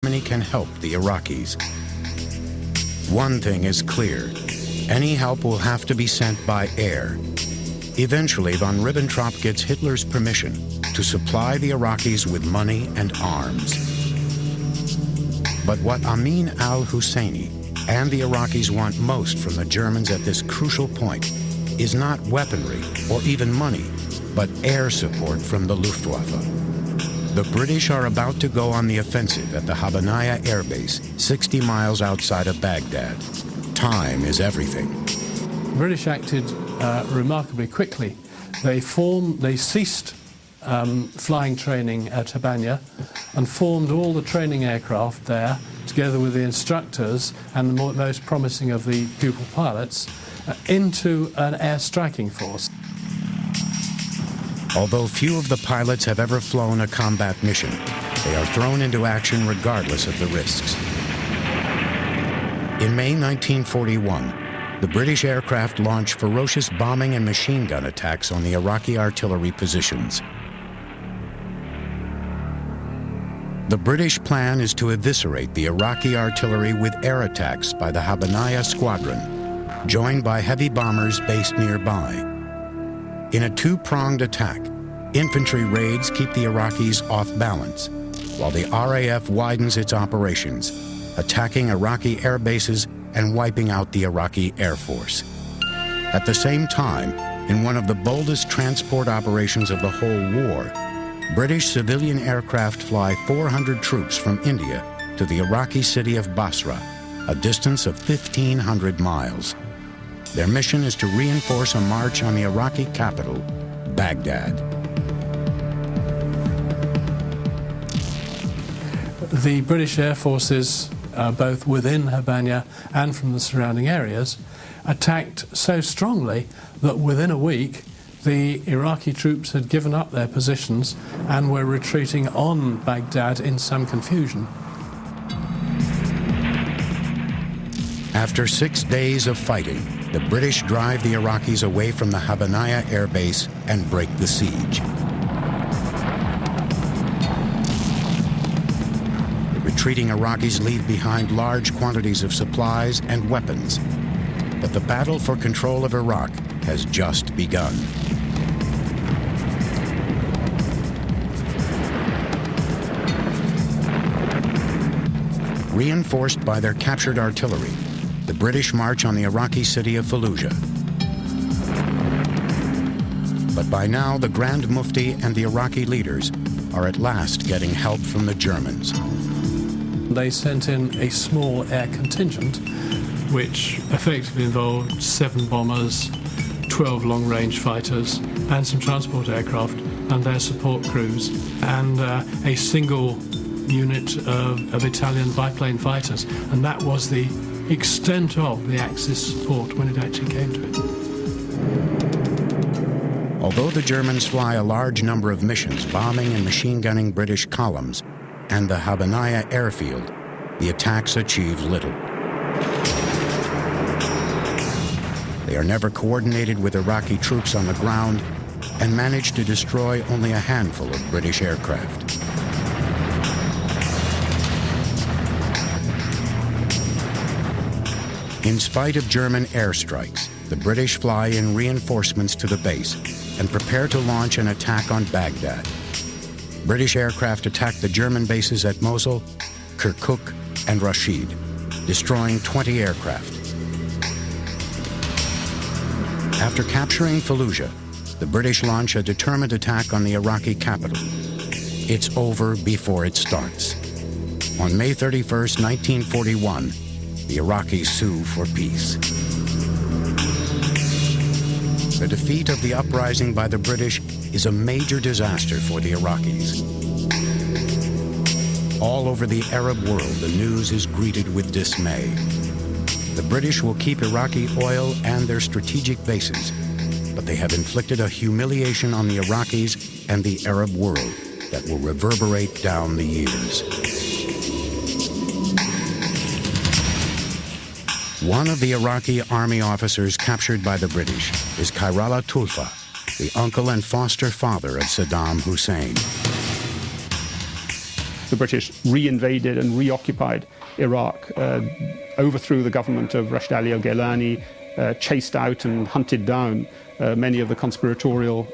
Germany can help the Iraqis. One thing is clear. Any help will have to be sent by air. Eventually, von Ribbentrop gets Hitler's permission to supply the Iraqis with money and arms. But what Amin al-Husseini and the Iraqis want most from the Germans at this crucial point is not weaponry or even money, but air support from the Luftwaffe. The British are about to go on the offensive at the Habanaya Air Base, 60 miles outside of Baghdad. Time is everything. The British acted remarkably quickly. They ceased flying training at Habanaya and formed all the training aircraft there, together with the instructors and the most promising of the pupil pilots, into an air striking force. Although few of the pilots have ever flown a combat mission, they are thrown into action regardless of the risks. In May 1941, the British aircraft launched ferocious bombing and machine gun attacks on the Iraqi artillery positions. The British plan is to eviscerate the Iraqi artillery with air attacks by the Habanaya Squadron, joined by heavy bombers based nearby. In a two-pronged attack, infantry raids keep the Iraqis off balance, while the RAF widens its operations, attacking Iraqi air bases and wiping out the Iraqi Air Force. At the same time, in one of the boldest transport operations of the whole war, British civilian aircraft fly 400 troops from India to the Iraqi city of Basra, a distance of 1,500 miles. Their mission is to reinforce a march on the Iraqi capital, Baghdad. The British Air Forces, both within Habanaya and from the surrounding areas, attacked so strongly that within a week the Iraqi troops had given up their positions and were retreating on Baghdad in some confusion. After 6 days of fighting, the British drive the Iraqis away from the Habanaya air base and break the siege. The retreating Iraqis leave behind large quantities of supplies and weapons, but the battle for control of Iraq has just begun. Reinforced by their captured artillery, the British march on the Iraqi city of Fallujah. But by now, the Grand Mufti and the Iraqi leaders are at last getting help from the Germans. They sent in a small air contingent, which effectively involved 7 bombers, 12 long-range fighters, and some transport aircraft and their support crews, and a single unit of Italian biplane fighters. And that was the extent of the Axis support when it actually came to it. Although the Germans fly a large number of missions bombing and machine gunning British columns and the Habanaya airfield, the attacks achieve little. They are never coordinated with Iraqi troops on the ground and manage to destroy only a handful of British aircraft. In spite of German airstrikes, the British fly in reinforcements to the base and prepare to launch an attack on Baghdad. British aircraft attack the German bases at Mosul, Kirkuk, and Rashid, destroying 20 aircraft. After capturing Fallujah, the British launch a determined attack on the Iraqi capital. It's over before it starts. On May 31st, 1941, the Iraqis sue for peace. The defeat of the uprising by the British is a major disaster for the Iraqis. All over the Arab world, the news is greeted with dismay. The British will keep Iraqi oil and their strategic bases, but they have inflicted a humiliation on the Iraqis and the Arab world that will reverberate down the years. One of the Iraqi army officers captured by the British is Khairallah Talfah, the uncle and foster father of Saddam Hussein. the British reinvaded and reoccupied Iraq, overthrew the government of Rashid Ali al-Gailani, chased out and hunted down many of the conspiratorial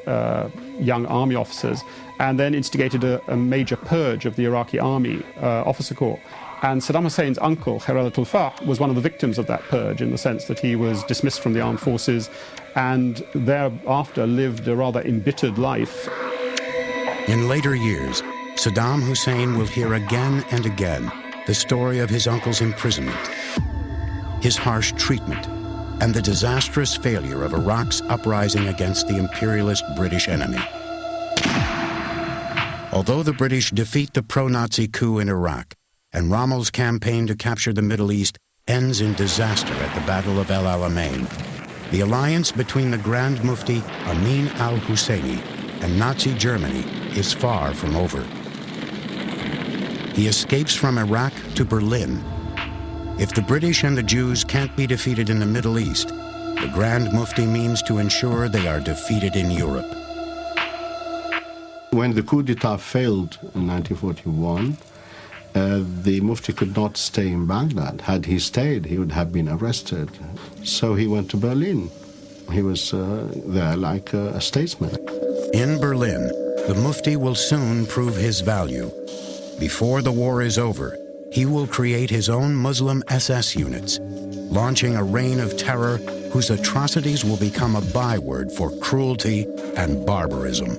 young army officers, and then instigated a major purge of the Iraqi army officer corps. And Saddam Hussein's uncle, Khairallah Talfah, was one of the victims of that purge in the sense that he was dismissed from the armed forces and thereafter lived a rather embittered life. In later years, Saddam Hussein will hear again and again the story of his uncle's imprisonment, his harsh treatment, and the disastrous failure of Iraq's uprising against the imperialist British enemy. Although the British defeat the pro-Nazi coup in Iraq, and Rommel's campaign to capture the Middle East ends in disaster at the Battle of El Alamein, the alliance between the Grand Mufti Amin al-Husseini and Nazi Germany is far from over. He escapes from Iraq to Berlin. If the British and the Jews can't be defeated in the Middle East, the Grand Mufti means to ensure they are defeated in Europe. When the coup d'etat failed in 1941, the Mufti could not stay in Baghdad. Had he stayed, he would have been arrested. So he went to Berlin. He was there like a statesman. In Berlin, the Mufti will soon prove his value. Before the war is over, he will create his own Muslim SS units, launching a reign of terror whose atrocities will become a byword for cruelty and barbarism.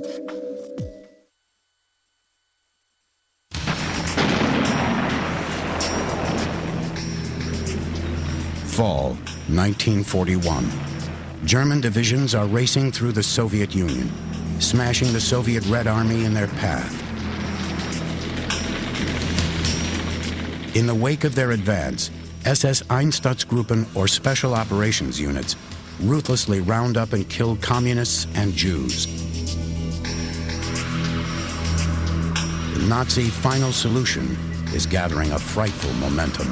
Fall, 1941. German divisions are racing through the Soviet Union, smashing the Soviet Red Army in their path. In the wake of their advance, SS Einsatzgruppen, or Special Operations Units, ruthlessly round up and kill communists and Jews. The Nazi final solution is gathering a frightful momentum.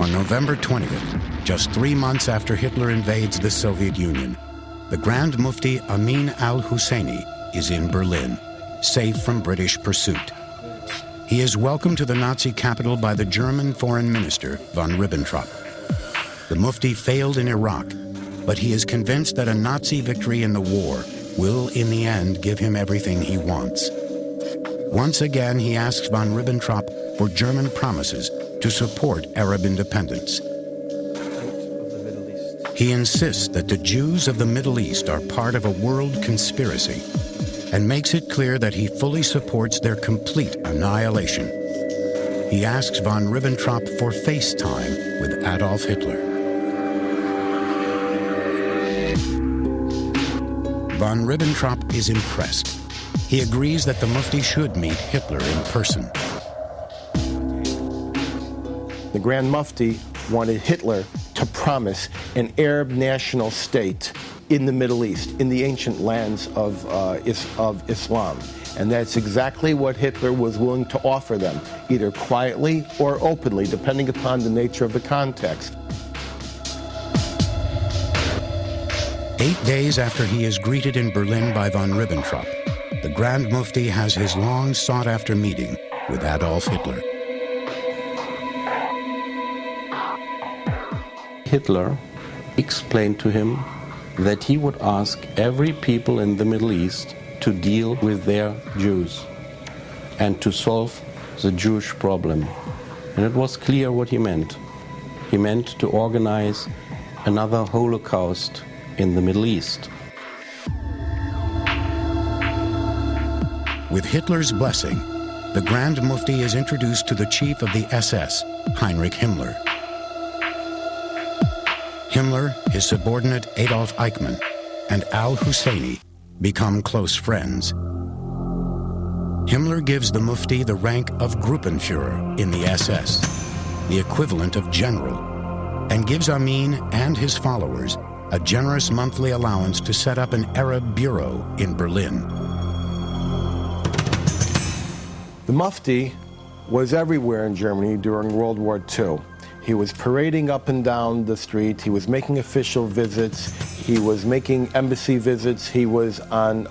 On November 20th, just 3 months after Hitler invades the Soviet Union, the Grand Mufti Amin al-Husseini is in Berlin, safe from British pursuit. He is welcomed to the Nazi capital by the German Foreign Minister, von Ribbentrop. The Mufti failed in Iraq, but he is convinced that a Nazi victory in the war will, in the end, give him everything he wants. Once again, he asks von Ribbentrop for German promises to support Arab independence. He insists that the Jews of the Middle East are part of a world conspiracy and makes it clear that he fully supports their complete annihilation. He asks von Ribbentrop for FaceTime with Adolf Hitler. Von Ribbentrop is impressed. He agrees that the Mufti should meet Hitler in person. The Grand Mufti wanted Hitler to promise an Arab national state in the Middle East, in the ancient lands of Islam. And that's exactly what Hitler was willing to offer them, either quietly or openly, depending upon the nature of the context. 8 days after he is greeted in Berlin by von Ribbentrop, the Grand Mufti has his long sought-after meeting with Adolf Hitler. Hitler explained to him that he would ask every people in the Middle East to deal with their Jews and to solve the Jewish problem. And it was clear what he meant. He meant to organize another Holocaust in the Middle East. With Hitler's blessing, the Grand Mufti is introduced to the chief of the SS, Heinrich Himmler. Himmler, his subordinate Adolf Eichmann, and al-Husseini become close friends. Himmler gives the Mufti the rank of Gruppenführer in the SS, the equivalent of general, and gives Amin and his followers a generous monthly allowance to set up an Arab bureau in Berlin. The Mufti was everywhere in Germany during World War II. He was parading up and down the street. He was making official visits. He was making embassy visits. He was on